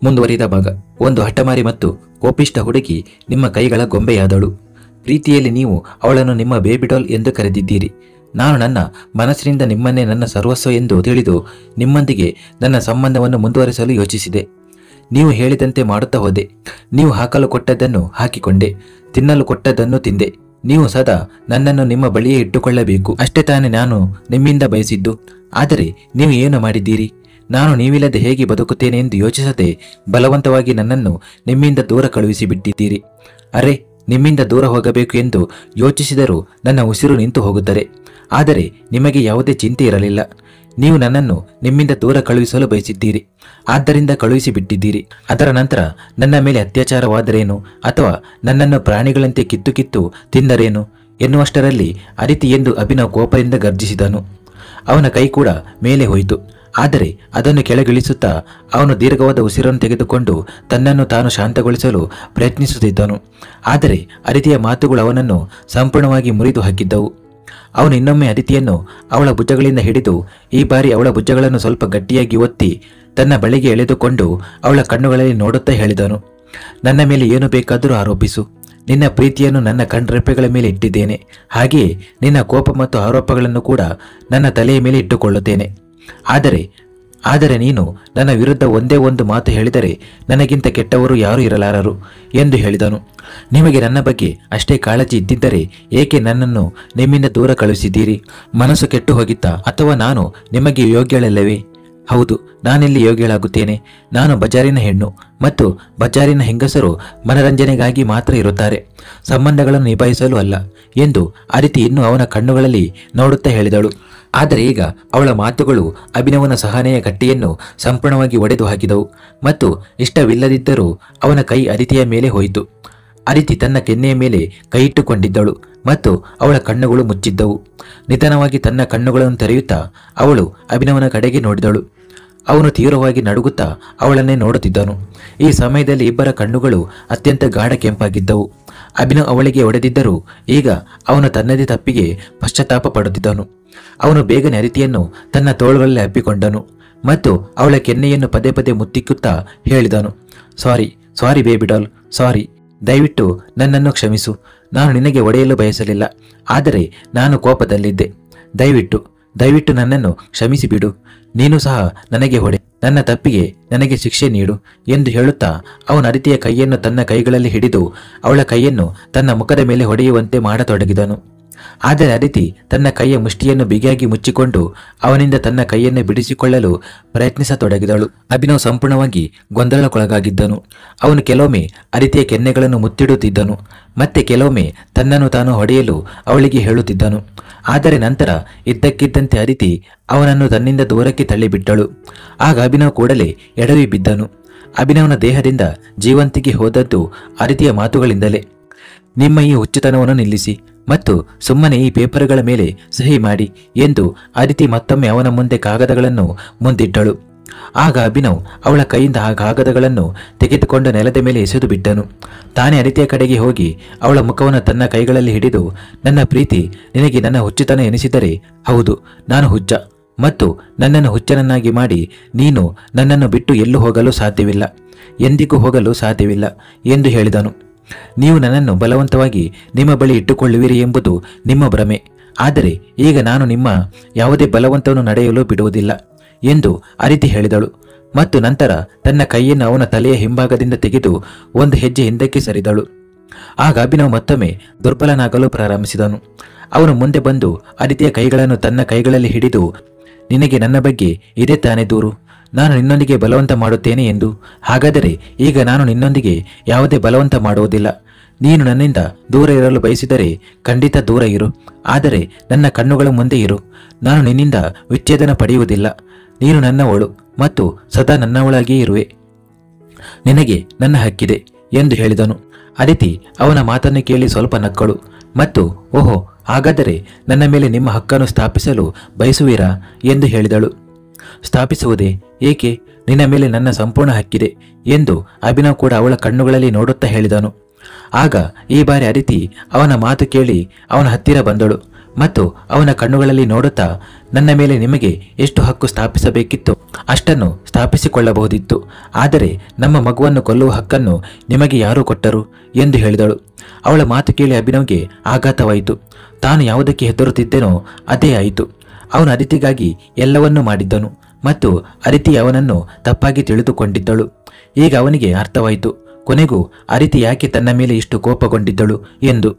ಮುಂದುವರಿದ ಭಾಗ. ಒಂದು ಹಠಮಾರಿ ಮತ್ತು ಕೋಪಿಷ್ಟ ಹುಡುಗಿ ನಿಮ್ಮ ಕೈಗಳ ಗೊಂಬೆಯಾದಳು. ಪ್ರೀತಿಯಲ್ಲಿ ನೀವು ಅವಳನ್ನು ನಿಮ್ಮ ಬೇಬಿ ಡಾಲ್ ಎಂದು ಕರೆದಿದ್ದೀರಿ. ನಾನು ನನ್ನ ಮನಸ್ಸಿನಿಂದ ನಿಮ್ಮನ್ನೇ ನನ್ನ ಸರ್ವಸ್ವ ಎಂದು ತಿಳಿದು ನಿಮ್ಮೊಂದಿಗೆ ನನ್ನ ಸಂಬಂಧವನ್ನು ಮುಂದುವರಿಸಲು ಯೋಚಿಸಿದೆ. ನೀವು ಹೇಳಿದಂತೆ ಮಾಡುತ್ತಾ ಹೋದೆ. ನೀವು ಹಾಕಲು ಕೊಟ್ಟದ್ದನ್ನು ಹಾಕಿಕೊಂಡೆ, ತಿನ್ನಲು ಕೊಟ್ಟದ್ದನ್ನು ತಿಂದೆ. ನೀವು ಸದಾ ನನ್ನನ್ನು ನಿಮ್ಮ ಬಳಿಯೇ ಇಟ್ಟುಕೊಳ್ಳಬೇಕು, ಅಷ್ಟೇ ತಾನೇ ನಾನು ನಿಮ್ಮಿಂದ ಬಯಸಿದ್ದು. ಆದರೆ ನೀವು ಏನು ಮಾಡಿದ್ದೀರಿ? ನಾನು ನೀವಿಲ್ಲದೆ ಹೇಗೆ ಬದುಕುತ್ತೇನೆ ಎಂದು ಯೋಚಿಸದೆ ಬಲವಂತವಾಗಿ ನನ್ನನ್ನು ನಿಮ್ಮಿಂದ ದೂರ ಕಳುಹಿಸಿಬಿಟ್ಟಿದ್ದೀರಿ. ಅರೆ, ನಿಮ್ಮಿಂದ ದೂರ ಹೋಗಬೇಕು ಎಂದು ಯೋಚಿಸಿದರೂ ನನ್ನ ಉಸಿರು ನಿಂತು ಹೋಗುತ್ತದೆ. ಆದರೆ ನಿಮಗೆ ಯಾವುದೇ ಚಿಂತೆ ಇರಲಿಲ್ಲ. ನೀವು ನನ್ನನ್ನು ನಿಮ್ಮಿಂದ ದೂರ ಕಳುಹಿಸಲು ಬಯಸಿದ್ದೀರಿ, ಆದ್ದರಿಂದ ಕಳುಹಿಸಿಬಿಟ್ಟಿದ್ದೀರಿ. ಅದರ ನಂತರ ನನ್ನ ಮೇಲೆ ಅತ್ಯಾಚಾರವಾದರೇನು ಅಥವಾ ನನ್ನನ್ನು ಪ್ರಾಣಿಗಳಂತೆ ಕಿತ್ತು ಕಿತ್ತು ತಿಂದರೇನು ಎನ್ನುವಷ್ಟರಲ್ಲಿ ಅದಿತಿ ಎಂದು ಅಭಿನವ್ ಕೋಪದಿಂದ ಗರ್ಜಿಸಿದನು. ಅವನ ಕೈ ಕೂಡ ಮೇಲೆ ಹೋಯಿತು. ಆದರೆ ಅದನ್ನು ಕೆಳಗಿಳಿಸುತ್ತಾ ಅವನು ದೀರ್ಘವಾದ ಉಸಿರನ್ನು ತೆಗೆದುಕೊಂಡು ತನ್ನನ್ನು ತಾನು ಶಾಂತಗೊಳಿಸಲು ಪ್ರಯತ್ನಿಸುತ್ತಿದ್ದನು. ಆದರೆ ಅದಿತಿಯ ಮಾತುಗಳು ಅವನನ್ನು ಸಂಪೂರ್ಣವಾಗಿ ಮುರಿದು ಹಾಕಿದ್ದವು. ಅವನು ಇನ್ನೊಮ್ಮೆ ಅದಿತಿಯನ್ನು ಅವಳ ಭುಜಗಳಿಂದ ಹಿಡಿದು, ಈ ಬಾರಿ ಅವಳ ಭುಜಗಳನ್ನು ಸ್ವಲ್ಪ ಗಟ್ಟಿಯಾಗಿ ಒತ್ತಿ ತನ್ನ ಬಳಿಗೆ ಎಳೆದುಕೊಂಡು ಅವಳ ಕಣ್ಣುಗಳಲ್ಲಿ ನೋಡುತ್ತಾ ಹೇಳಿದನು, ನನ್ನ ಮೇಲೆ ಏನು ಬೇಕಾದರೂ ಆರೋಪಿಸು. ನಿನ್ನ ಪ್ರೀತಿಯನ್ನು ನನ್ನ ಕಣ್ರೆಪ್ಪೆಗಳ ಮೇಲೆ ಇಟ್ಟಿದ್ದೇನೆ. ಹಾಗೆಯೇ ನಿನ್ನ ಕೋಪ ಮತ್ತು ಆರೋಪಗಳನ್ನು ಕೂಡ ನನ್ನ ತಲೆಯ ಮೇಲೆ ಇಟ್ಟುಕೊಳ್ಳುತ್ತೇನೆ. ಆದರೆ ನೀನು ನನ್ನ ವಿರುದ್ಧ ಒಂದೇ ಒಂದು ಮಾತು ಹೇಳಿದರೆ ನನಗಿಂತ ಕೆಟ್ಟವರು ಯಾರೂ ಇರಲಾರರು ಎಂದು ಹೇಳಿದನು. ನಿಮಗೆ ನನ್ನ ಬಗ್ಗೆ ಅಷ್ಟೇ ಕಾಳಜಿ ಇದ್ದಿದ್ದರೆ ಏಕೆ ನನ್ನನ್ನು ನಿಮ್ಮಿಂದ ದೂರ ಕಳುಹಿಸಿದ್ದೀರಿ? ಮನಸ್ಸು ಕೆಟ್ಟು ಹೋಗಿತ್ತಾ? ಅಥವಾ ನಾನು ನಿಮಗೆ ಯೋಗ್ಯಳಲ್ಲವೇ? ಹೌದು, ನಾನೆಲ್ಲಿ ಯೋಗ್ಯಳಾಗುತ್ತೇನೆ? ನಾನು ಬಜಾರಿನ ಹೆಣ್ಣು, ಮತ್ತು ಬಜಾರಿನ ಹೆಂಗಸರು ಮನರಂಜನೆಗಾಗಿ ಮಾತ್ರ ಇರುತ್ತಾರೆ, ಸಂಬಂಧಗಳನ್ನು ನಿಭಾಯಿಸಲು ಅಲ್ಲ ಎಂದು ಅದಿತಿ ಇನ್ನೂ ಅವನ ಕಣ್ಣುಗಳಲ್ಲಿ ನೋಡುತ್ತಾ ಹೇಳಿದಳು. ಆದರೆ ಈಗ ಅವಳ ಮಾತುಗಳು ಅಭಿನವನ ಸಹನೆಯ ಗಟ್ಟಿಯನ್ನು ಸಂಪೂರ್ಣವಾಗಿ ಒಡೆದು ಹಾಕಿದವು. ಮತ್ತು ಇಷ್ಟವಿಲ್ಲದಿದ್ದರೂ ಅವನ ಕೈ ಅದಿತಿಯ ಮೇಲೆ ಹೋಯಿತು. ಅದಿತಿ ತನ್ನ ಕೆನ್ನೆಯ ಮೇಲೆ ಕೈಯಿಟ್ಟುಕೊಂಡಿದ್ದಳು ಮತ್ತು ಅವಳ ಕಣ್ಣುಗಳು ಮುಚ್ಚಿದ್ದವು. ನಿಧಾನವಾಗಿ ತನ್ನ ಕಣ್ಣುಗಳನ್ನು ತೆರೆಯುತ್ತಾ ಅವಳು ಅಭಿನವನ ಕಡೆಗೆ ನೋಡಿದಳು. ಅವನು ತೀವ್ರವಾಗಿ ನಡುಗುತ್ತಾ ಅವಳನ್ನೇ ನೋಡುತ್ತಿದ್ದನು. ಈ ಸಮಯದಲ್ಲಿ ಇಬ್ಬರ ಕಣ್ಣುಗಳು ಅತ್ಯಂತ ಗಾಢ ಕೆಂಪಾಗಿದ್ದವು. ಅಭಿನವ್ ಅವಳಿಗೆ ಹೊಡೆದಿದ್ದರೂ ಈಗ ಅವನು ತನ್ನದೇ ತಪ್ಪಿಗೆ ಪಶ್ಚಾತ್ತಾಪ ಪಡುತ್ತಿದ್ದನು. ಅವನು ಬೇಗನೆ ಅದಿತಿಯನ್ನು ತನ್ನ ತೋಳುಗಳಲ್ಲಿ ಅಪ್ಪಿಕೊಂಡನು ಮತ್ತು ಅವಳ ಕೆನ್ನೆಯನ್ನು ಪದೇ ಪದೇ ಮುತ್ತಿಕ್ಕುತ್ತಾ ಹೇಳಿದನು, ಸಾರಿ ಬೇಬಿ ಡಾಲ್, ಸಾರಿ. ದಯವಿಟ್ಟು ನನ್ನನ್ನು ಕ್ಷಮಿಸು. ನಾನು ನಿನಗೆ ಹೊಡೆಯಲು ಬಯಸಲಿಲ್ಲ, ಆದರೆ ನಾನು ಕೋಪದಲ್ಲಿದ್ದೆ. ದಯವಿಟ್ಟು ನನ್ನನ್ನು ಕ್ಷಮಿಸಿಬಿಡು. ನೀನು ಸಹ ನನಗೆ ಹೊಡೆ, ನನ್ನ ತಪ್ಪಿಗೆ ನನಗೆ ಶಿಕ್ಷೆ ನೀಡು ಎಂದು ಹೇಳುತ್ತಾ ಅವನು ಅದಿತಿಯ ಕೈಯನ್ನು ತನ್ನ ಕೈಗಳಲ್ಲಿ ಹಿಡಿದು ಅವಳ ಕೈಯನ್ನು ತನ್ನ ಮುಖದ ಮೇಲೆ ಹೊಡೆಯುವಂತೆ ಮಾಡತೊಡಗಿದನು. ಆದರೆ ಅದಿತಿ ತನ್ನ ಕೈಯ ಮುಷ್ಟಿಯನ್ನು ಬಿಗಿಯಾಗಿ ಮುಚ್ಚಿಕೊಂಡು ಅವನಿಂದ ತನ್ನ ಕೈಯನ್ನು ಬಿಡಿಸಿಕೊಳ್ಳಲು ಪ್ರಯತ್ನಿಸತೊಡಗಿದಳು. ಅಭಿನವ್ ಸಂಪೂರ್ಣವಾಗಿ ಗೊಂದಲಕ್ಕೊಳಗಾಗಿದ್ದನು. ಅವನು ಕೆಲವೊಮ್ಮೆ ಅದಿತಿಯ ಕೆನ್ನೆಗಳನ್ನು ಮುತ್ತಿಡುತ್ತಿದ್ದನು, ಮತ್ತೆ ಕೆಲವೊಮ್ಮೆ ತನ್ನನ್ನು ತಾನು ಹೊಡೆಯಲು ಅವಳಿಗೆ ಹೇಳುತ್ತಿದ್ದನು. ಆದರೆ ನಂತರ ಇದ್ದಕ್ಕಿದ್ದಂತೆ ಅದಿತಿ ಅವನನ್ನು ತನ್ನಿಂದ ದೂರಕ್ಕೆ ತಳ್ಳಿಬಿಟ್ಟಳು. ಆಗ ಅಭಿನವ್ ಕೂಡಲೇ ಎಡವಿ ಬಿದ್ದನು. ಅಭಿನವನ ದೇಹದಿಂದ ಜೀವಂತಿಗೆ ಹೋದದ್ದು ಅದಿತಿಯ ಮಾತುಗಳಿಂದಲೇ. ನಿಮ್ಮ ಈ ಹುಚ್ಚುತನವನ್ನು ನಿಲ್ಲಿಸಿ ಮತ್ತು ಸುಮ್ಮನೆ ಈ ಪೇಪರ್ಗಳ ಮೇಲೆ ಸಹಿ ಮಾಡಿ ಎಂದು ಅದಿತಿ ಮತ್ತೊಮ್ಮೆ ಅವನ ಮುಂದೆ ಕಾಗದಗಳನ್ನು ಮುಂದಿಟ್ಟಳು. ಆಗ ಅಭಿನವ್ ಅವಳ ಕೈಯಿಂದ ಆ ಕಾಗದಗಳನ್ನು ತೆಗೆದುಕೊಂಡು ನೆಲದ ಮೇಲೆ ಎಸೆದು ಬಿಟ್ಟನು. ತಾನೇ ಅದಿತಿಯ ಕಡೆಗೆ ಹೋಗಿ ಅವಳ ಮುಖವನ್ನು ತನ್ನ ಕೈಗಳಲ್ಲಿ ಹಿಡಿದು, ನನ್ನ ಪ್ರೀತಿ, ನಿನಗೆ ನನ್ನ ಹುಚ್ಚುತನ ಎನಿಸಿದರೆ ಹೌದು, ನಾನು ಹುಚ್ಚ, ಮತ್ತು ನನ್ನನ್ನು ಹುಚ್ಚನನ್ನಾಗಿ ಮಾಡಿ ನೀನು ನನ್ನನ್ನು ಬಿಟ್ಟು ಎಲ್ಲೂ ಹೋಗಲು ಸಾಧ್ಯವಿಲ್ಲ, ಎಂದಿಗೂ ಹೋಗಲು ಸಾಧ್ಯವಿಲ್ಲ ಎಂದು ಹೇಳಿದನು. ನೀವು ನನ್ನನ್ನು ಬಲವಂತವಾಗಿ ನಿಮ್ಮ ಬಳಿ ಇಟ್ಟುಕೊಳ್ಳುವಿರಿ ಎಂಬುದು ನಿಮ್ಮ ಭ್ರಮೆ. ಆದರೆ ಈಗ ನಾನು ನಿಮ್ಮ ಯಾವುದೇ ಬಲವಂತವನ್ನು ನಡೆಯಲು ಬಿಡುವುದಿಲ್ಲ ಎಂದು ಅದಿತಿ ಹೇಳಿದಳು. ಮತ್ತು ನಂತರ ತನ್ನ ಕೈಯನ್ನು ಅವನ ತಲೆಯ ಹಿಂಭಾಗದಿಂದ ತೆಗೆದು ಒಂದು ಹೆಜ್ಜೆ ಹಿಂದಕ್ಕೆ ಸರಿದಳು. ಆಗ ಅಭಿನವ್ ಮತ್ತೊಮ್ಮೆ ದುರ್ಬಲನಾಗಲು ಪ್ರಾರಂಭಿಸಿದನು. ಅವನು ಮುಂದೆ ಬಂದು ಅದಿತಿಯ ಕೈಗಳನ್ನು ತನ್ನ ಕೈಗಳಲ್ಲಿ ಹಿಡಿದು, ನಿನಗೆ ನನ್ನ ಬಗ್ಗೆ ಇದೇ ತಾನೇ ದೂರು? ನಾನು ನಿನ್ನೊಂದಿಗೆ ಬಲವಂತ ಮಾಡುತ್ತೇನೆ ಎಂದು. ಹಾಗಾದರೆ ಈಗ ನಾನು ನಿನ್ನೊಂದಿಗೆ ಯಾವುದೇ ಬಲವಂತ ಮಾಡುವುದಿಲ್ಲ. ನೀನು ನನ್ನಿಂದ ದೂರ ಇರಲು ಬಯಸಿದರೆ ಖಂಡಿತ ದೂರ ಇರು, ಆದರೆ ನನ್ನ ಕಣ್ಣುಗಳ ಮುಂದೆ ಇರು. ನಾನು ನಿನ್ನಿಂದ ವಿಚ್ಛೇದನ ಪಡೆಯುವುದಿಲ್ಲ. ನೀನು ನನ್ನವಳು ಮತ್ತು ಸದಾ ನನ್ನವಳಾಗಿಯೇ ಇರುವೆ. ನಿನಗೆ ನನ್ನ ಹಕ್ಕಿದೆ ಎಂದು ಹೇಳಿದನು. ಅದಿತಿ ಅವನ ಮಾತನ್ನು ಕೇಳಿ ಸ್ವಲ್ಪ ನಕ್ಕಳು ಮತ್ತು, ಓಹೋ, ಹಾಗಾದರೆ ನನ್ನ ಮೇಲೆ ನಿಮ್ಮ ಹಕ್ಕನ್ನು ಸ್ಥಾಪಿಸಲು ಬಯಸುವಿರಾ ಎಂದು ಹೇಳಿದಳು. ಸ್ಥಾಪಿಸುವುದೇ? ಏಕೆ? ನಿನ್ನ ಮೇಲೆ ನನ್ನ ಸಂಪೂರ್ಣ ಹಕ್ಕಿದೆ ಎಂದು ಅಭಿನವ್ ಕೂಡ ಅವಳ ಕಣ್ಣುಗಳಲ್ಲಿ ನೋಡುತ್ತಾ ಹೇಳಿದನು. ಆಗ ಈ ಬಾರಿ ಅದಿತಿ ಅವನ ಮಾತು ಕೇಳಿ ಅವನ ಹತ್ತಿರ ಬಂದಳು ಮತ್ತು ಅವನ ಕಣ್ಣುಗಳಲ್ಲಿ ನೋಡುತ್ತಾ, ನನ್ನ ಮೇಲೆ ನಿಮಗೆ ಎಷ್ಟು ಹಕ್ಕು ಸ್ಥಾಪಿಸಬೇಕಿತ್ತು ಅಷ್ಟನ್ನು ಸ್ಥಾಪಿಸಿಕೊಳ್ಳಬಹುದಿತ್ತು. ಆದರೆ ನಮ್ಮ ಮಗುವನ್ನು ಕೊಲ್ಲುವ ಹಕ್ಕನ್ನು ನಿಮಗೆ ಯಾರು ಕೊಟ್ಟರು ಎಂದು ಹೇಳಿದಳು. ಅವಳ ಮಾತು ಕೇಳಿ ಅಭಿನವ್ಗೆ ಆಘಾತವಾಯಿತು. ತಾನು ಯಾವುದಕ್ಕೆ ಹೆದರುತ್ತಿದ್ದೆನೋ ಅದೇ ಆಯಿತು. ಅವನು ಅದಿತಿಗಾಗಿ ಎಲ್ಲವನ್ನೂ ಮಾಡಿದ್ದನು ಮತ್ತು ಅದಿತಿ ಅವನನ್ನು ತಪ್ಪಾಗಿ ತಿಳಿದುಕೊಂಡಿದ್ದಳು. ಈಗ ಅವನಿಗೆ ಅರ್ಥವಾಯಿತು, ಕೊನೆಗೂ ಅದಿತಿ ಯಾಕೆ ತನ್ನ ಮೇಲೆ ಇಷ್ಟು ಕೋಪಗೊಂಡಿದ್ದಳು ಎಂದು.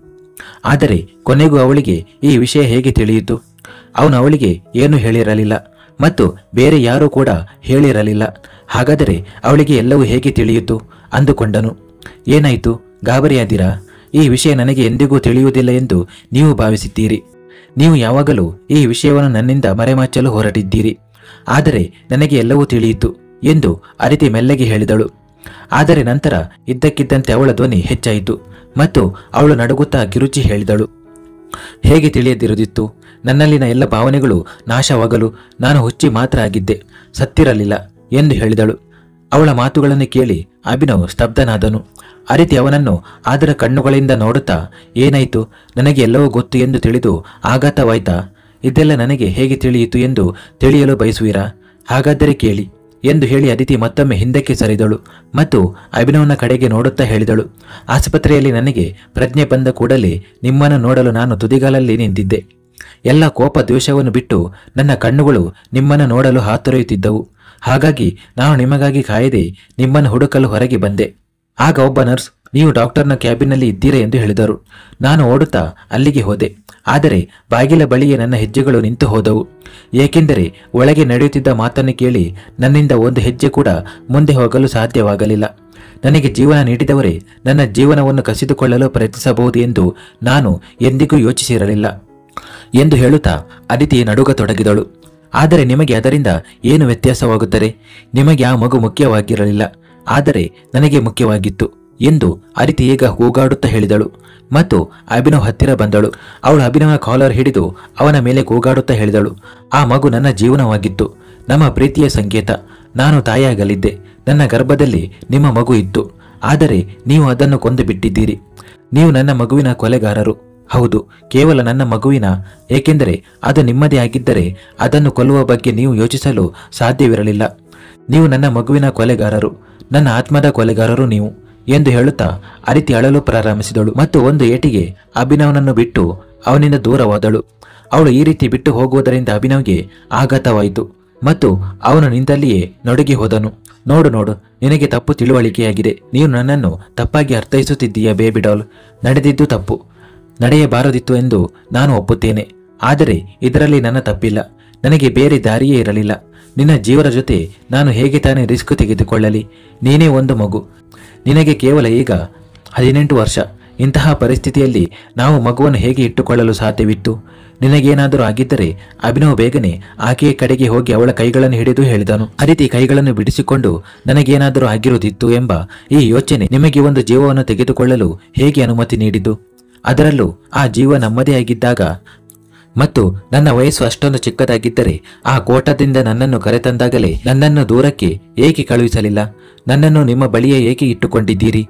ಆದರೆ ಕೊನೆಗೂ ಅವಳಿಗೆ ಈ ವಿಷಯ ಹೇಗೆ ತಿಳಿಯಿತು? ಅವನು ಅವಳಿಗೆ ಏನೂ ಹೇಳಿರಲಿಲ್ಲ ಮತ್ತು ಬೇರೆ ಯಾರೂ ಕೂಡ ಹೇಳಿರಲಿಲ್ಲ. ಹಾಗಾದರೆ ಅವಳಿಗೆ ಎಲ್ಲವೂ ಹೇಗೆ ತಿಳಿಯಿತು ಅಂದುಕೊಂಡನು. ಏನಾಯಿತು, ಗಾಬರಿಯಾದಿರಾ? ಈ ವಿಷಯ ನನಗೆ ಎಂದಿಗೂ ತಿಳಿಯುವುದಿಲ್ಲ ಎಂದು ನೀವು ಭಾವಿಸಿದ್ದೀರಿ. ನೀವು ಯಾವಾಗಲೂ ಈ ವಿಷಯವನ್ನು ನನ್ನಿಂದ ಮರೆಮಾಚಲು ಹೊರಟಿದ್ದೀರಿ. ಆದರೆ ನನಗೆ ಎಲ್ಲವೂ ತಿಳಿಯಿತು ಎಂದು ಅದಿತಿ ಮೆಲ್ಲಗೆ ಹೇಳಿದಳು. ಆದರೆ ನಂತರ ಇದ್ದಕ್ಕಿದ್ದಂತೆ ಅವಳ ಧ್ವನಿ ಹೆಚ್ಚಾಯಿತು ಮತ್ತು ಅವಳು ನಡುಗುತ್ತಾ ಕಿರುಚಿ ಹೇಳಿದಳು, ಹೇಗೆ ತಿಳಿಯದಿರುತ್ತಿತ್ತು? ನನ್ನಲ್ಲಿನ ಎಲ್ಲ ಭಾವನೆಗಳು ನಾಶವಾಗಲು ನಾನು ಹುಚ್ಚಿ ಮಾತ್ರ ಆಗಿದ್ದೆ, ಸತ್ತಿರಲಿಲ್ಲ ಎಂದು ಹೇಳಿದಳು. ಅವಳ ಮಾತುಗಳನ್ನು ಕೇಳಿ ಅಭಿನವ್ ಸ್ತಬ್ಧನಾದನು. ಅದಿತಿ ಅವನನ್ನು ಅದರ ಕಣ್ಣುಗಳಿಂದ ನೋಡುತ್ತಾ, ಏನಾಯಿತು? ನನಗೆ ಎಲ್ಲವೂ ಗೊತ್ತು ಎಂದು ತಿಳಿದು ಆಘಾತವಾಯ್ತಾ? ಇದೆಲ್ಲ ನನಗೆ ಹೇಗೆ ತಿಳಿಯಿತು ಎಂದು ತಿಳಿಯಲು ಬಯಸುವಿರಾ? ಹಾಗಾದರೆ ಕೇಳಿ ಎಂದು ಹೇಳಿ ಅದಿತಿ ಮತ್ತೊಮ್ಮೆ ಹಿಂದಕ್ಕೆ ಸರಿದಳು ಮತ್ತು ಅಭಿನವ್ನ ಕಡೆಗೆ ನೋಡುತ್ತಾ ಹೇಳಿದಳು, ಆಸ್ಪತ್ರೆಯಲ್ಲಿ ನನಗೆ ಪ್ರಜ್ಞೆ ಬಂದ ಕೂಡಲೇ ನಿಮ್ಮನ್ನು ನೋಡಲು ನಾನು ತುದಿಗಾಲಲ್ಲಿ ನಿಂತಿದ್ದೆ. ಎಲ್ಲ ಕೋಪ ದ್ವೇಷವನ್ನು ಬಿಟ್ಟು ನನ್ನ ಕಣ್ಣುಗಳು ನಿಮ್ಮನ್ನು ನೋಡಲು ಹಾತೊರೆಯುತ್ತಿದ್ದವು. ಹಾಗಾಗಿ ನಾನು ನಿಮಗಾಗಿ ಕಾಯದೆ ನಿಮ್ಮನ್ನು ಹುಡುಕಲು ಹೊರಗೆ ಬಂದೆ. ಆಗ ಒಬ್ಬ ನರ್ಸ್, ನೀವು ಡಾಕ್ಟರ್ನ ಕ್ಯಾಬಿನ್ನಲ್ಲಿ ಇದ್ದೀರಾ ಎಂದು ಹೇಳಿದರು. ನಾನು ಓಡುತ್ತಾ ಅಲ್ಲಿಗೆ ಹೋದೆ. ಆದರೆ ಬಾಗಿಲ ಬಳಿಯೇ ನನ್ನ ಹೆಜ್ಜೆಗಳು ನಿಂತು ಹೋದವು. ಏಕೆಂದರೆ ಒಳಗೆ ನಡೆಯುತ್ತಿದ್ದ ಮಾತನ್ನು ಕೇಳಿ ನನ್ನಿಂದ ಒಂದು ಹೆಜ್ಜೆ ಕೂಡ ಮುಂದೆ ಹೋಗಲು ಸಾಧ್ಯವಾಗಲಿಲ್ಲ. ನನಗೆ ಜೀವನ ನೀಡಿದವರೇ ನನ್ನ ಜೀವನವನ್ನು ಕಸಿದುಕೊಳ್ಳಲು ಪ್ರಯತ್ನಿಸಬಹುದು ಎಂದು ನಾನು ಎಂದಿಗೂ ಯೋಚಿಸಿರಲಿಲ್ಲ ಎಂದು ಹೇಳುತ್ತಾ ಅದಿತಿ ನಡುಗತೊಡಗಿದಳು. ಆದರೆ ನಿಮಗೆ ಅದರಿಂದ ಏನು ವ್ಯತ್ಯಾಸವಾಗುತ್ತದೆ? ನಿಮಗೆ ಆ ಮಗು ಮುಖ್ಯವಾಗಿರಲಿಲ್ಲ, ಆದರೆ ನನಗೆ ಮುಖ್ಯವಾಗಿತ್ತು ಎಂದು ಅದಿತಿ ಈಗ ಕೂಗಾಡುತ್ತಾ ಹೇಳಿದಳು ಮತ್ತು ಅಭಿನವ್ ಹತ್ತಿರ ಬಂದಳು. ಅವಳು ಅಭಿನವ ಕಾಲರ್ ಹಿಡಿದು ಅವನ ಮೇಲೆ ಕೂಗಾಡುತ್ತಾ ಹೇಳಿದಳು, ಆ ಮಗು ನನ್ನ ಜೀವನವಾಗಿತ್ತು, ನಮ್ಮ ಪ್ರೀತಿಯ ಸಂಕೇತ. ನಾನು ತಾಯಿಯಾಗಲಿದ್ದೆ. ನನ್ನ ಗರ್ಭದಲ್ಲಿ ನಿಮ್ಮ ಮಗು ಇತ್ತು. ಆದರೆ ನೀವು ಅದನ್ನು ಕೊಂದು ಬಿಟ್ಟಿದ್ದೀರಿ. ನೀವು ನನ್ನ ಮಗುವಿನ ಕೊಲೆಗಾರರು. ಹೌದು, ಕೇವಲ ನನ್ನ ಮಗುವಿನ. ಏಕೆಂದರೆ ಅದು ನಿಮ್ಮದೇ ಆಗಿದ್ದರೆ ಅದನ್ನು ಕೊಲ್ಲುವ ಬಗ್ಗೆ ನೀವು ಯೋಚಿಸಲು ಸಾಧ್ಯವಿರಲಿಲ್ಲ. ನೀವು ನನ್ನ ಮಗುವಿನ ಕೊಲೆಗಾರರು, ನನ್ನ ಆತ್ಮದ ಕೊಲೆಗಾರರು ನೀವು ಎಂದು ಹೇಳುತ್ತಾ ಅದಿತಿ ಅಳಲು ಪ್ರಾರಂಭಿಸಿದಳು ಮತ್ತು ಒಂದು ಏಟಿಗೆ ಅಭಿನವ್ನನ್ನು ಬಿಟ್ಟು ಅವನಿಂದ ದೂರವಾದಳು. ಅವಳು ಈ ರೀತಿ ಬಿಟ್ಟು ಹೋಗುವುದರಿಂದ ಅಭಿನವ್ಗೆ ಆಘಾತವಾಯಿತು ಮತ್ತು ಅವನು ನಿಂತಲ್ಲಿಯೇ ನಡುಗಿ ಹೋದನು. ನೋಡು, ನಿನಗೆ ತಪ್ಪು ತಿಳುವಳಿಕೆಯಾಗಿದೆ. ನೀನು ನನ್ನನ್ನು ತಪ್ಪಾಗಿ ಅರ್ಥೈಸುತ್ತಿದ್ದೀಯ ಬೇಬಿ ಡಾಲ್. ನಡೆದಿದ್ದು ತಪ್ಪು, ನಡೆಯಬಾರದಿತ್ತು ಎಂದು ನಾನು ಒಪ್ಪುತ್ತೇನೆ. ಆದರೆ ಇದರಲ್ಲಿ ನನ್ನ ತಪ್ಪಿಲ್ಲ. ನನಗೆ ಬೇರೆ ದಾರಿಯೇ ಇರಲಿಲ್ಲ. ನಿನ್ನ ಜೀವನ ಜೊತೆ ನಾನು ಹೇಗೆ ತಾನೇ ರಿಸ್ಕ್ ತೆಗೆದುಕೊಳ್ಳಲಿ? ನೀನೇ ಒಂದು ಮಗು. ನಿನಗೆ ಕೇವಲ ಈಗ 18 ವರ್ಷ. ಇಂತಹ ಪರಿಸ್ಥಿತಿಯಲ್ಲಿ ನಾವು ಮಗುವನ್ನು ಹೇಗೆ ಇಟ್ಟುಕೊಳ್ಳಲು ಸಾಧ್ಯವಿತ್ತು? ನಿನಗೇನಾದರೂ ಆಗಿದ್ದರೆ ಅಭಿನವ್ ಬೇಗನೆ ಆಕೆಯ ಕಡೆಗೆ ಹೋಗಿ ಅವಳ ಕೈಗಳನ್ನು ಹಿಡಿದು ಹೇಳಿದನು. ಅದಿತಿ ಕೈಗಳನ್ನು ಬಿಡಿಸಿಕೊಂಡು, ನನಗೇನಾದರೂ ಆಗಿರುವುದಿತ್ತು ಎಂಬ ಈ ಯೋಚನೆ ನಿಮಗೆ ಒಂದು ಜೀವವನ್ನು ತೆಗೆದುಕೊಳ್ಳಲು ಹೇಗೆ ಅನುಮತಿ ನೀಡಿತು? ಅದರಲ್ಲೂ ಆ ಜೀವ ನಮ್ಮದೇ ಆಗಿದ್ದಾಗ. ಮತ್ತು ನನ್ನ ವಯಸ್ಸು ಅಷ್ಟೊಂದು ಚಿಕ್ಕದಾಗಿದ್ದರೆ ಆ ಕೋಟದಿಂದ ನನ್ನನ್ನು ಕರೆತಂದಾಗಲೇ ನನ್ನನ್ನು ದೂರಕ್ಕೆ ಏಕೆ ಕಳುಹಿಸಲಿಲ್ಲ? ನನ್ನನ್ನು ನಿಮ್ಮ ಬಳಿಯೇ ಏಕೆ ಇಟ್ಟುಕೊಂಡಿದ್ದೀರಿ?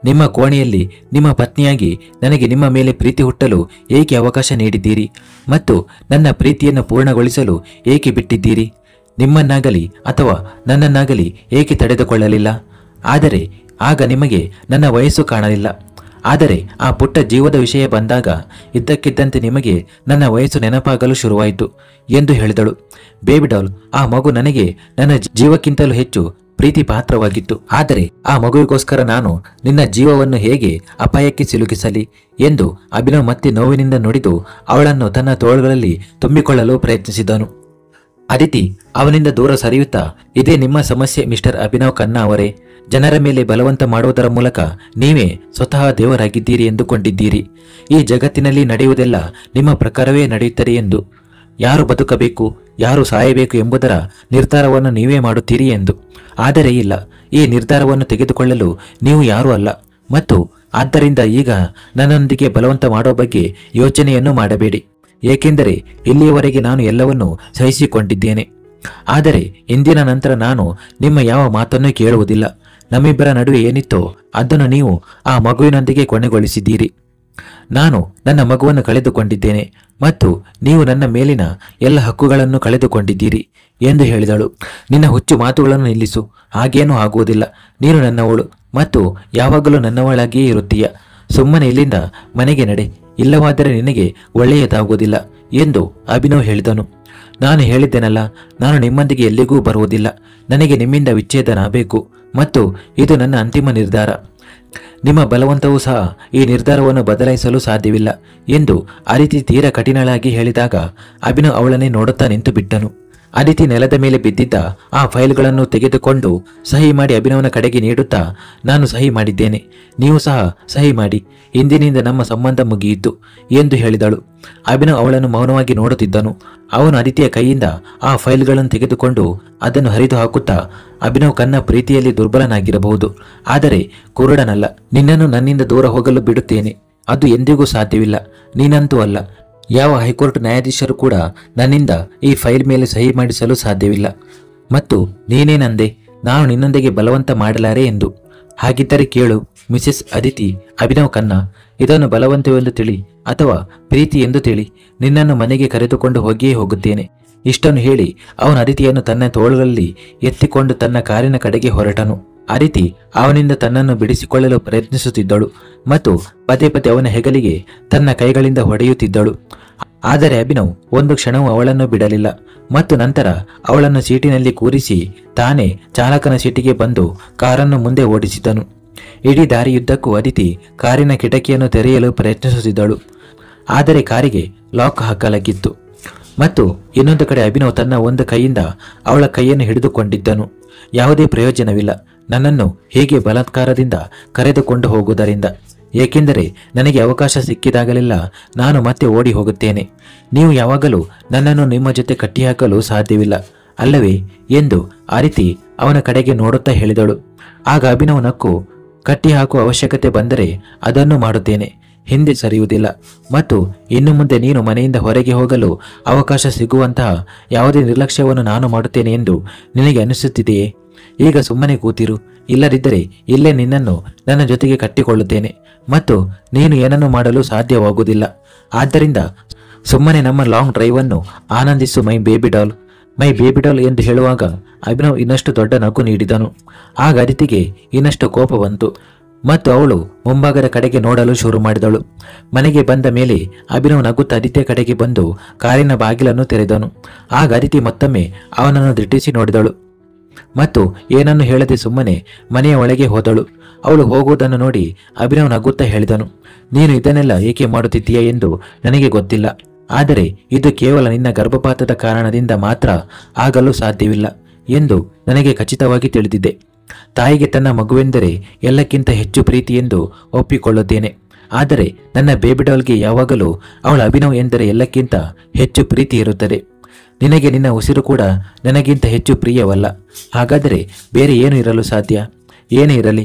ನಿಮ್ಮ ಕೋಣೆಯಲ್ಲಿ ನಿಮ್ಮ ಪತ್ನಿಯಾಗಿ ನನಗೆ ನಿಮ್ಮ ಮೇಲೆ ಪ್ರೀತಿ ಹುಟ್ಟಲು ಏಕೆ ಅವಕಾಶ ನೀಡಿದ್ದೀರಿ? ಮತ್ತು ನನ್ನ ಪ್ರೀತಿಯನ್ನು ಪೂರ್ಣಗೊಳಿಸಲು ಏಕೆ ಬಿಟ್ಟಿದ್ದೀರಿ? ನಿಮ್ಮನ್ನಾಗಲಿ ಅಥವಾ ನನ್ನನ್ನಾಗಲಿ ಏಕೆ ತಡೆದುಕೊಳ್ಳಲಿಲ್ಲ? ಆದರೆ ಆಗ ನಿಮಗೆ ನನ್ನ ವಯಸ್ಸು ಕಾಣಲಿಲ್ಲ. ಆದರೆ ಆ ಪುಟ್ಟ ಜೀವದ ವಿಷಯ ಬಂದಾಗ ಇದ್ದಕ್ಕಿದ್ದಂತೆ ನಿಮಗೆ ನನ್ನ ವಯಸ್ಸು ನೆನಪಾಗಲು ಶುರುವಾಯಿತು ಎಂದು ಹೇಳಿದಳು. ಬೇಬಿ ಡಾಲ್, ಆ ಮಗು ನನಗೆ ನನ್ನ ಜೀವಕ್ಕಿಂತಲೂ ಹೆಚ್ಚು ಪ್ರೀತಿ ಪಾತ್ರವಾಗಿತ್ತು. ಆದರೆ ಆ ಮಗುವಿಗೋಸ್ಕರ ನಾನು ನಿನ್ನ ಜೀವವನ್ನು ಹೇಗೆ ಅಪಾಯಕ್ಕೆ ಸಿಲುಕಿಸಲಿ ಎಂದು ಅಭಿನವ್ ಮತ್ತೆ ನೋವಿನಿಂದ ನುಡಿದು ಅವಳನ್ನು ತನ್ನ ತೋಳುಗಳಲ್ಲಿ ತುಂಬಿಕೊಳ್ಳಲು ಪ್ರಯತ್ನಿಸಿದನು. ಅದಿತಿ ಅವನಿಂದ ದೂರ ಸರಿಯುತ್ತಾ, ಇದೇ ನಿಮ್ಮ ಸಮಸ್ಯೆ ಮಿಸ್ಟರ್ ಅಭಿನವ್ ಖನ್ನಾ ಅವರೇ. ಜನರ ಮೇಲೆ ಬಲವಂತ ಮಾಡುವುದರ ಮೂಲಕ ನೀವೇ ಸ್ವತಃ ದೇವರಾಗಿದ್ದೀರಿ ಎಂದುಕೊಂಡಿದ್ದೀರಿ. ಈ ಜಗತ್ತಿನಲ್ಲಿ ನಡೆಯುವುದೆಲ್ಲ ನಿಮ್ಮ ಪ್ರಕಾರವೇ ನಡೆಯುತ್ತದೆ ಎಂದು. ಯಾರು ಬದುಕಬೇಕು, ಯಾರು ಸಾಯಬೇಕು ಎಂಬುದರ ನಿರ್ಧಾರವನ್ನು ನೀವೇ ಮಾಡುತ್ತೀರಿ ಎಂದು. ಆದರೆ ಇಲ್ಲ, ಈ ನಿರ್ಧಾರವನ್ನು ತೆಗೆದುಕೊಳ್ಳಲು ನೀವು ಯಾರೂ ಅಲ್ಲ. ಮತ್ತು ಆದ್ದರಿಂದ ಈಗ ನನ್ನೊಂದಿಗೆ ಬಲವಂತ ಮಾಡುವ ಬಗ್ಗೆ ಯೋಚನೆಯನ್ನು ಮಾಡಬೇಡಿ. ಏಕೆಂದರೆ ಇಲ್ಲಿಯವರೆಗೆ ನಾನು ಎಲ್ಲವನ್ನೂ ಸಹಿಸಿಕೊಂಡಿದ್ದೇನೆ. ಆದರೆ ಇಂದಿನ ನಂತರ ನಾನು ನಿಮ್ಮ ಯಾವ ಮಾತನ್ನೂ ಕೇಳುವುದಿಲ್ಲ. ನಮ್ಮಿಬ್ಬರ ನಡುವೆ ಏನಿತ್ತೋ ಅದನ್ನು ನೀವು ಆ ಮಗುವಿನೊಂದಿಗೆ ಕೊನೆಗೊಳಿಸಿದ್ದೀರಿ. ನಾನು ನನ್ನ ಮಗುವನ್ನು ಕಳೆದುಕೊಂಡಿದ್ದೇನೆ ಮತ್ತು ನೀವು ನನ್ನ ಮೇಲಿನ ಎಲ್ಲ ಹಕ್ಕುಗಳನ್ನು ಕಳೆದುಕೊಂಡಿದ್ದೀರಿ ಎಂದು ಹೇಳಿದಳು. ನಿನ್ನ ಹುಚ್ಚು ಮಾತುಗಳನ್ನು ನಿಲ್ಲಿಸು, ಹಾಗೇನೂ ಆಗುವುದಿಲ್ಲ. ನೀನು ನನ್ನವಳು ಮತ್ತು ಯಾವಾಗಲೂ ನನ್ನವಳಾಗಿಯೇ ಇರುತ್ತೀಯ. ಸುಮ್ಮನೆ ಇಲ್ಲಿಂದ ಮನೆಗೆ ನಡೆ, ಇಲ್ಲವಾದರೆ ನಿನಗೆ ಒಳ್ಳೆಯದಾಗುವುದಿಲ್ಲ ಎಂದು ಅಭಿನವ್ ಹೇಳಿದನು. ನಾನು ಹೇಳಿದ್ದೇನಲ್ಲ, ನಾನು ನಿಮ್ಮೊಂದಿಗೆ ಎಲ್ಲಿಗೂ ಬರುವುದಿಲ್ಲ. ನನಗೆ ನಿಮ್ಮಿಂದ ವಿಚ್ಛೇದನ ಬೇಕು ಮತ್ತು ಇದು ನನ್ನ ಅಂತಿಮ ನಿರ್ಧಾರ. ನಿಮ್ಮ ಬಲವಂತವೂ ಸಹ ಈ ನಿರ್ಧಾರವನ್ನು ಬದಲಾಯಿಸಲು ಸಾಧ್ಯವಿಲ್ಲ ಎಂದು ಅದಿತಿ ತೀರ ಕಠಿಣಳಾಗಿ ಹೇಳಿದಾಗ ಅಭಿನವ್ ಅವಳನ್ನೇ ನೋಡುತ್ತಾ ನಿಂತು ಬಿಟ್ಟನು. ಅದಿತಿ ನೆಲದ ಮೇಲೆ ಬಿದ್ದಿದ್ದ ಆ ಫೈಲ್ಗಳನ್ನು ತೆಗೆದುಕೊಂಡು ಸಹಿ ಮಾಡಿ ಅಭಿನವನ ಕಡೆಗೆ ನೀಡುತ್ತಾ, ನಾನು ಸಹಿ ಮಾಡಿದ್ದೇನೆ, ನೀವು ಸಹ ಸಹಿ ಮಾಡಿ, ಇಂದಿನಿಂದ ನಮ್ಮ ಸಂಬಂಧ ಮುಗಿಯಿತು ಎಂದು ಹೇಳಿದಳು. ಅಭಿನವ್ ಅವಳನ್ನು ಮೌನವಾಗಿ ನೋಡುತ್ತಿದ್ದನು. ಅವನು ಅದಿತಿಯ ಕೈಯಿಂದ ಆ ಫೈಲ್ಗಳನ್ನು ತೆಗೆದುಕೊಂಡು ಅದನ್ನು ಹರಿದು ಹಾಕುತ್ತಾ, ಅಭಿನವ್ ಕನ್ನ ಪ್ರೀತಿಯಲ್ಲಿ ದುರ್ಬಲನಾಗಿರಬಹುದು, ಆದರೆ ಕುರುಡನಲ್ಲ. ನಿನ್ನನ್ನು ನನ್ನಿಂದ ದೂರ ಹೋಗಲು ಬಿಡುತ್ತೇನೆ, ಅದು ಎಂದಿಗೂ ಸಾಧ್ಯವಿಲ್ಲ. ನೀನಂತೂ ಅಲ್ಲ. ಯಾವ ಹೈಕೋರ್ಟ್ ನ್ಯಾಯಾಧೀಶರು ಕೂಡ ನನ್ನಿಂದ ಈ ಫೈಲ್ ಮೇಲೆ ಸಹಿ ಮಾಡಿಸಲು ಸಾಧ್ಯವಿಲ್ಲ. ಮತ್ತು ನೀನೇನಂದೆ, ನಾನು ನಿನ್ನೊಂದಿಗೆ ಬಲವಂತ ಮಾಡಲಾರೆ ಎಂದು. ಹಾಗಿದ್ದರೆ ಕೇಳು ಮಿಸೆಸ್ ಅದಿತಿ ಅಭಿನವ್ ಖನ್ನಾ, ಇದನ್ನು ಬಲವಂತವೆಂದು ತಿಳಿ ಅಥವಾ ಪ್ರೀತಿ ಎಂದು ತಿಳಿ, ನಿನ್ನನ್ನು ಮನೆಗೆ ಕರೆದುಕೊಂಡು ಹೋಗಿಯೇ ಹೋಗುತ್ತೇನೆ. ಇಷ್ಟನ್ನು ಹೇಳಿ ಅವನು ಅದಿತಿಯನ್ನು ತನ್ನ ತೋಳುಗಳಲ್ಲಿ ಎತ್ತಿಕೊಂಡು ತನ್ನ ಕಾರಿನ ಕಡೆಗೆ ಹೊರಟನು. ಅದಿತಿ ಅವನಿಂದ ತನ್ನನ್ನು ಬಿಡಿಸಿಕೊಳ್ಳಲು ಪ್ರಯತ್ನಿಸುತ್ತಿದ್ದಳು ಮತ್ತು ಪದೇ ಪದೇ ಅವನ ಹೆಗಲಿಗೆ ತನ್ನ ಕೈಗಳಿಂದ ಹೊಡೆಯುತ್ತಿದ್ದಳು. ಆದರೆ ಅಭಿನವ್ ಒಂದು ಕ್ಷಣವೂ ಅವಳನ್ನು ಬಿಡಲಿಲ್ಲ ಮತ್ತು ನಂತರ ಅವಳನ್ನು ಸೀಟಿನಲ್ಲಿ ಕೂರಿಸಿ ತಾನೇ ಚಾಲಕನ ಸೀಟಿಗೆ ಬಂದು ಕಾರನ್ನು ಮುಂದೆ ಓಡಿಸಿದನು. ಇಡೀ ದಾರಿಯುದ್ದಕ್ಕೂ ಅದಿತಿ ಕಾರಿನ ಕಿಟಕಿಯನ್ನು ತೆರೆಯಲು ಪ್ರಯತ್ನಿಸುತ್ತಿದ್ದಳು, ಆದರೆ ಕಾರಿಗೆ ಲಾಕ್ ಹಾಕಲಾಗಿತ್ತು. ಮತ್ತು ಇನ್ನೊಂದು ಕಡೆ ಅಭಿನವ್ ತನ್ನ ಒಂದು ಕೈಯಿಂದ ಅವಳ ಕೈಯನ್ನು ಹಿಡಿದುಕೊಂಡಿದ್ದನು. ಯಾವುದೇ ಪ್ರಯೋಜನವಿಲ್ಲ ನನ್ನನ್ನು ಹೇಗೆ ಬಲಾತ್ಕಾರದಿಂದ ಕರೆದುಕೊಂಡು ಹೋಗುವುದರಿಂದ, ಏಕೆಂದರೆ ನನಗೆ ಅವಕಾಶ ಸಿಕ್ಕಿದಾಗಲೆಲ್ಲ ನಾನು ಮತ್ತೆ ಓಡಿ ಹೋಗುತ್ತೇನೆ. ನೀವು ಯಾವಾಗಲೂ ನನ್ನನ್ನು ನಿಮ್ಮ ಜೊತೆ ಕಟ್ಟಿಹಾಕಲು ಸಾಧ್ಯವಿಲ್ಲ ಅಲ್ಲವೇ ಎಂದು ಅದಿತಿ ಅವನ ಕಡೆಗೆ ನೋಡುತ್ತಾ ಹೇಳಿದಳು. ಆಗ ಅಭಿನವ್ ನಕ್ಕು, ಕಟ್ಟಿಹಾಕುವ ಅವಶ್ಯಕತೆ ಬಂದರೆ ಅದನ್ನು ಮಾಡುತ್ತೇನೆ, ಹಿಂದೆ ಸರಿಯುವುದಿಲ್ಲ. ಮತ್ತು ಇನ್ನು ಮುಂದೆ ನೀನು ಮನೆಯಿಂದ ಹೊರಗೆ ಹೋಗಲು ಅವಕಾಶ ಸಿಗುವಂತಹ ಯಾವುದೇ ನಿರ್ಲಕ್ಷ್ಯವನ್ನು ನಾನು ಮಾಡುತ್ತೇನೆ ಎಂದು ನಿನಗೆ ಅನಿಸುತ್ತಿದೆಯೇ? ಈಗ ಸುಮ್ಮನೆ ಕೂತಿರು, ಇಲ್ಲದಿದ್ದರೆ ಇಲ್ಲೇ ನಿನ್ನನ್ನು ನನ್ನ ಜೊತೆಗೆ ಕಟ್ಟಿಕೊಳ್ಳುತ್ತೇನೆ ಮತ್ತು ನೀನು ಏನನ್ನು ಮಾಡಲು ಸಾಧ್ಯವಾಗುವುದಿಲ್ಲ. ಆದ್ದರಿಂದ ಸುಮ್ಮನೆ ನಮ್ಮ ಲಾಂಗ್ ಡ್ರೈವ್ ಅನ್ನು ಆನಂದಿಸು my baby doll. My baby doll ಎಂದು ಹೇಳುವಾಗ ಅಭಿನವ್ ಇನ್ನಷ್ಟು ದೊಡ್ಡ ನಗು ನೀಡಿದನು. ಆಗ ಅದಿತಿಗೆ ಇನ್ನಷ್ಟು ಕೋಪ ಬಂತು ಮತ್ತು ಅವಳು ಮುಂಭಾಗದ ಕಡೆಗೆ ನೋಡಲು ಶುರು ಮಾಡಿದಳು. ಮನೆಗೆ ಬಂದ ಮೇಲೆ ಅಭಿನವ್ ನಗುತ್ತಾ ಅದಿತಿಯ ಕಡೆಗೆ ಬಂದು ಕಾರಿನ ಬಾಗಿಲನ್ನು ತೆರೆದನು. ಆಗ ಅದಿತಿ ಮತ್ತೊಮ್ಮೆ ಅವನನ್ನು ದಿಟ್ಟಿಸಿ ನೋಡಿದಳು ಮತ್ತು ಏನನ್ನು ಹೇಳದೆ ಸುಮ್ಮನೆ ಮನೆಯ ಒಳಗೆ ಹೋದಳು. ಅವಳು ಹೋಗುವುದನ್ನು ನೋಡಿ ಅಭಿನವ್ ನಗುತ್ತಾ ಹೇಳಿದನು, ನೀನು ಇದನ್ನೆಲ್ಲ ಏಕೆ ಮಾಡುತ್ತಿದ್ದೀಯಾ ಎಂದು ನನಗೆ ಗೊತ್ತಿಲ್ಲ, ಆದರೆ ಇದು ಕೇವಲ ನಿನ್ನ ಗರ್ಭಪಾತದ ಕಾರಣದಿಂದ ಮಾತ್ರ ಆಗಲು ಸಾಧ್ಯವಿಲ್ಲ ಎಂದು ನನಗೆ ಖಚಿತವಾಗಿ ತಿಳಿದಿದೆ. ತಾಯಿಗೆ ತನ್ನ ಮಗುವೆಂದರೆ ಎಲ್ಲಕ್ಕಿಂತ ಹೆಚ್ಚು ಪ್ರೀತಿ ಎಂದು ಒಪ್ಪಿಕೊಳ್ಳುತ್ತೇನೆ, ಆದರೆ ನನ್ನ ಬೇಬಿ ಡಾಲ್ಗೆ ಯಾವಾಗಲೂ ಅವಳ ಅಭಿನವ್ ಎಂದರೆ ಎಲ್ಲಕ್ಕಿಂತ ಹೆಚ್ಚು ಪ್ರೀತಿ ಇರುತ್ತದೆ. ನಿನಗೆ ನಿನ್ನ ಉಸಿರು ಕೂಡ ನನಗಿಂತ ಹೆಚ್ಚು ಪ್ರಿಯವಲ್ಲ. ಹಾಗಾದರೆ ಬೇರೆ ಏನು ಇರಲು ಸಾಧ್ಯ? ಏನೇ ಇರಲಿ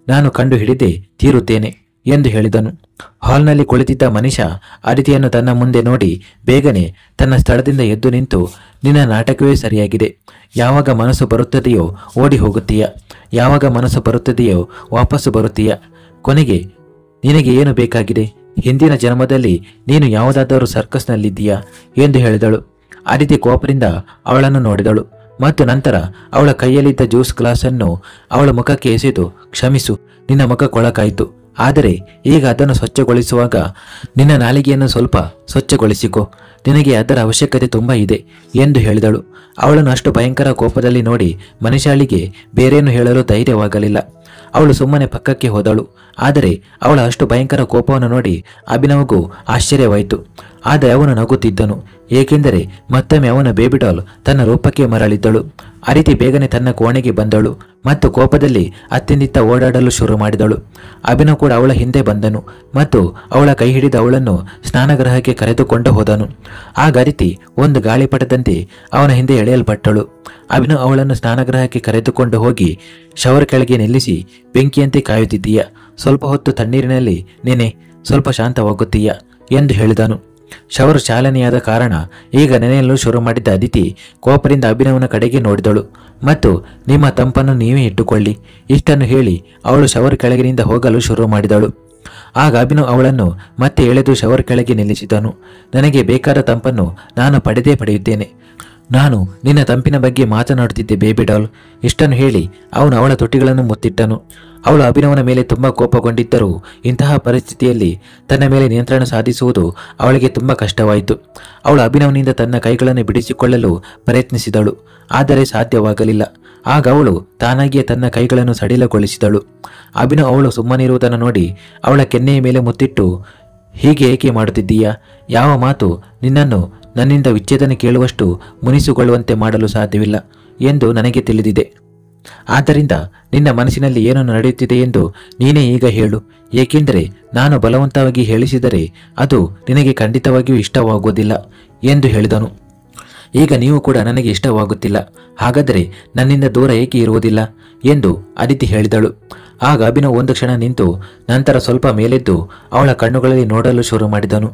ನಾನು ಕಂಡು ಹಿಡಿದೇ ತೀರುತ್ತೇನೆ ಎಂದು ಹೇಳಿದನು. ಹಾಲ್ನಲ್ಲಿ ಕುಳಿತಿದ್ದ ಮನುಷ್ಯ ಅದಿತಿಯನ್ನು ತನ್ನ ಮುಂದೆ ನೋಡಿ ಬೇಗನೆ ತನ್ನ ಸ್ಥಳದಿಂದ ಎದ್ದು ನಿಂತು, ನಿನ್ನ ನಾಟಕವೇ ಸರಿಯಾಗಿದೆ. ಯಾವಾಗ ಮನಸ್ಸು ಬರುತ್ತದೆಯೋ ಓಡಿ ಹೋಗುತ್ತೀಯ, ಯಾವಾಗ ಮನಸ್ಸು ಬರುತ್ತದೆಯೋ ವಾಪಸ್ಸು ಬರುತ್ತೀಯ. ಕೊನೆಗೆ ನಿನಗೆ ಏನು ಬೇಕಾಗಿದೆ? ಹಿಂದಿನ ಜನ್ಮದಲ್ಲಿ ನೀನು ಯಾವುದಾದರೂ ಸರ್ಕಸ್ನಲ್ಲಿದ್ದೀಯಾ ಎಂದು ಹೇಳಿದಳು. ಅದಿತಿ ಕೋಪದಿಂದ ಅವಳನ್ನು ನೋಡಿದಳು ಮತ್ತು ನಂತರ ಅವಳ ಕೈಯಲ್ಲಿದ್ದ ಜ್ಯೂಸ್ ಗ್ಲಾಸನ್ನು ಅವಳ ಮುಖಕ್ಕೆ ಎಸೆದು, ಕ್ಷಮಿಸು, ನಿನ್ನ ಮುಖ ಕೊಳಕಾಯಿತು, ಆದರೆ ಈಗ ಅದನ್ನು ಸ್ವಚ್ಛಗೊಳಿಸುವಾಗ ನಿನ್ನ ನಾಲಿಗೆಯನ್ನು ಸ್ವಲ್ಪ ಸ್ವಚ್ಛಗೊಳಿಸಿಕೊ, ನಿನಗೆ ಅದರ ಅವಶ್ಯಕತೆ ತುಂಬ ಇದೆ ಎಂದು ಹೇಳಿದಳು. ಅವಳನ್ನು ಅಷ್ಟು ಭಯಂಕರ ಕೋಪದಲ್ಲಿ ನೋಡಿ ಮನುಷ್ಯಾಳಿಗೆ ಬೇರೇನು ಹೇಳಲು ಧೈರ್ಯವಾಗಲಿಲ್ಲ. ಅವಳು ಸುಮ್ಮನೆ ಪಕ್ಕಕ್ಕೆ ಹೋದಳು. ಆದರೆ ಅವಳ ಅಷ್ಟು ಭಯಂಕರ ಕೋಪವನ್ನು ನೋಡಿ ಅಭಿನವ್ಗೂ ಆಶ್ಚರ್ಯವಾಯಿತು. ಆದರೆ ಅವನು ನಗುತ್ತಿದ್ದನು, ಏಕೆಂದರೆ ಮತ್ತೊಮ್ಮೆ ಅವನ ಬೇಬಿ ಡಾಲ್ ತನ್ನ ರೂಪಕ್ಕೆ ಮರಳಿದ್ದಳು. ಅದಿತಿ ಬೇಗನೆ ತನ್ನ ಕೋಣೆಗೆ ಬಂದಳು ಮತ್ತು ಕೋಪದಲ್ಲಿ ಅತ್ತಿಂದಿತ್ತ ಓಡಾಡಲು ಶುರು ಮಾಡಿದಳು. ಅಭಿನವ್ ಕೂಡ ಅವಳ ಹಿಂದೆ ಬಂದನು ಮತ್ತು ಅವಳ ಕೈ ಹಿಡಿದು ಅವಳನ್ನು ಸ್ನಾನಗೃಹಕ್ಕೆ ಕರೆದುಕೊಂಡು ಹೋದನು. ಆಗ ಅದಿತಿ ಒಂದು ಗಾಳಿಪಟದಂತೆ ಅವನ ಹಿಂದೆ ಎಳೆಯಲ್ಪಟ್ಟಳು. ಅಭಿನವ್ ಅವಳನ್ನು ಸ್ನಾನಗೃಹಕ್ಕೆ ಕರೆದುಕೊಂಡು ಹೋಗಿ ಶವರ್ ಕೆಳಗೆ ನಿಲ್ಲಿಸಿ, ಬೆಂಕಿಯಂತೆ ಕಾಯುತ್ತಿದ್ದೀಯ, ಸ್ವಲ್ಪ ಹೊತ್ತು ತಣ್ಣೀರಿನಲ್ಲಿ ನೆನೆ, ಸ್ವಲ್ಪ ಶಾಂತವಾಗುತ್ತೀಯ ಎಂದು ಹೇಳಿದನು. ಶವರ್ ಚಾಲನೆಯಾದ ಕಾರಣ ಈಗ ನೆನೆಯಲು ಶುರು ಮಾಡಿದ್ದ ಅದಿತಿ ಕೋಪದಿಂದ ಅಭಿನವನ ಕಡೆಗೆ ನೋಡಿದಳು ಮತ್ತು ನಿಮ್ಮ ತಂಪನ್ನು ನೀವೇ ಇಟ್ಟುಕೊಳ್ಳಿ, ಇಷ್ಟನ್ನು ಹೇಳಿ ಅವಳು ಶವರ್ ಕೆಳಗಿನಿಂದ ಹೋಗಲು ಶುರು ಮಾಡಿದಳು. ಆಗ ಅಭಿನವ್ ಅವಳನ್ನು ಮತ್ತೆ ಎಳೆದು ಶವರ್ ಕೆಳಗೆ ನಿಲ್ಲಿಸಿದನು. ನನಗೆ ಬೇಕಾದ ತಂಪನ್ನು ನಾನು ಪಡೆದೇ ಪಡೆಯುತ್ತೇನೆ. ನಾನು ನಿನ್ನ ತಂಪಿನ ಬಗ್ಗೆ ಮಾತನಾಡುತ್ತಿದ್ದೆ ಬೇಬಿ ಡಾಲ್. ಇಷ್ಟನ್ನು ಹೇಳಿ ಅವನು ಅವಳ ತೊಟ್ಟಿಗಳನ್ನು ಮುತ್ತಿಟ್ಟನು. ಅವಳು ಅಭಿನವನ ಮೇಲೆ ತುಂಬಾ ಕೋಪಗೊಂಡಿದ್ದರೂ ಇಂತಹ ಪರಿಸ್ಥಿತಿಯಲ್ಲಿ ತನ್ನ ಮೇಲೆ ನಿಯಂತ್ರಣ ಸಾಧಿಸುವುದು ಅವಳಿಗೆ ತುಂಬಾ ಕಷ್ಟವಾಯಿತು. ಅವಳು ಅಭಿನವನಿಂದ ತನ್ನ ಕೈಗಳನ್ನು ಬಿಡಿಸಿಕೊಳ್ಳಲು ಪ್ರಯತ್ನಿಸಿದಳು, ಆದರೆ ಸಾಧ್ಯವಾಗಲಿಲ್ಲ. ಆಗ ಅವಳು ತಾನಾಗಿಯೇ ತನ್ನ ಕೈಗಳನ್ನು ಸಡಿಲಗೊಳಿಸಿದಳು. ಅಭಿನವ್ ಅವಳು ಸುಮ್ಮನಿರುವುದನ್ನು ನೋಡಿ ಅವಳ ಕೆನ್ನೆಯ ಮೇಲೆ ಮುತ್ತಿಟ್ಟು, ಹೀಗೆ ಏಕೆ ಮಾಡುತ್ತಿದ್ದೀಯಾ? ಯಾವ ಮಾತು ನಿನ್ನನ್ನು ನನ್ನಿಂದ ವಿಚ್ಛೇದನ ಕೇಳುವಷ್ಟು ಮುನಿಸುಗೊಳ್ಳುವಂತೆ ಮಾಡಲು ಸಾಧ್ಯವಿಲ್ಲ ಎಂದು ನನಗೆ ತಿಳಿದಿದೆ. ಆದ್ದರಿಂದ ನಿನ್ನ ಮನಸ್ಸಿನಲ್ಲಿ ಏನು ನಡೆಯುತ್ತಿದೆ ಎಂದು ನೀನೇ ಈಗ ಹೇಳು. ಏಕೆಂದರೆ ನಾನು ಬಲವಂತವಾಗಿ ಹೇಳಿಸಿದರೆ ಅದು ನಿನಗೆ ಖಂಡಿತವಾಗಿಯೂ ಇಷ್ಟವಾಗುವುದಿಲ್ಲ ಎಂದು ಹೇಳಿದನು. ಈಗ ನೀವು ಕೂಡ ನನಗೆ ಇಷ್ಟವಾಗುತ್ತಿಲ್ಲ, ಹಾಗಾದರೆ ನನ್ನಿಂದ ದೂರ ಏಕೆ ಇರುವುದಿಲ್ಲ ಎಂದು ಅದಿತಿ ಹೇಳಿದಳು. ಆಗ ಅಭಿನವ್ ಒಂದು ಕ್ಷಣ ನಿಂತು ನಂತರ ಸ್ವಲ್ಪ ಮೇಲೆದ್ದು ಅವಳ ಕಣ್ಣುಗಳಲ್ಲಿ ನೋಡಲು ಶುರು ಮಾಡಿದನು.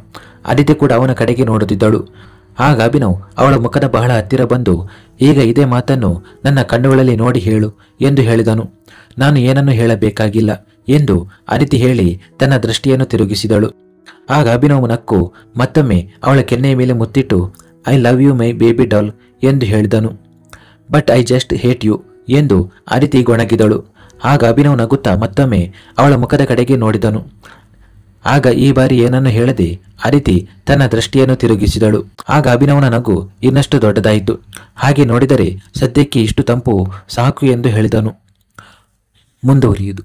ಅದಿತಿ ಕೂಡ ಅವನ ಕಡೆಗೆ ನೋಡುತ್ತಿದ್ದಳು. ಆಗ ಅಭಿನವ್ ಅವಳ ಮುಖದ ಬಹಳ ಹತ್ತಿರ ಬಂದು, ಈಗ ಇದೇ ಮಾತನ್ನು ನನ್ನ ಕಣ್ಣುಗಳಲ್ಲಿ ನೋಡಿ ಹೇಳು ಎಂದು ಹೇಳಿದನು. ನಾನು ಏನನ್ನು ಹೇಳಬೇಕಾಗಿಲ್ಲ ಎಂದು ಅದಿತಿ ಹೇಳಿ ತನ್ನ ದೃಷ್ಟಿಯನ್ನು ತಿರುಗಿಸಿದಳು. ಆಗ ಅಭಿನವ್ ನಕ್ಕು ಮತ್ತೊಮ್ಮೆ ಅವಳ ಕೆನ್ನೆಯ ಮೇಲೆ ಮುತ್ತಿಟ್ಟು, I love you my baby doll ಎಂದು ಹೇಳಿದನು. But I just hate you ಎಂದು ಅದಿತಿ ಗೊಣಗಿದಳು. ಆಗ ಅಭಿನವ್ ನಗುತ್ತಾ ಮತ್ತೊಮ್ಮೆ ಅವಳ ಮುಖದ ಕಡೆಗೆ ನೋಡಿದನು. ಆಗ ಈ ಬಾರಿ ಏನನ್ನು ಹೇಳದೆ ಅದಿತಿ ತನ್ನ ದೃಷ್ಟಿಯನ್ನು ತಿರುಗಿಸಿದಳು. ಆಗ ಅಭಿನವನ ನಗು ಇನ್ನಷ್ಟು ದೊಡ್ಡದಾಯಿತು. ಹಾಗೆ ನೋಡಿದರೆ ಸದ್ಯಕ್ಕೆ ಇಷ್ಟು ತಂಪು ಸಾಕು ಎಂದು ಹೇಳಿದನು. ಮುಂದುವರಿಯುವುದು.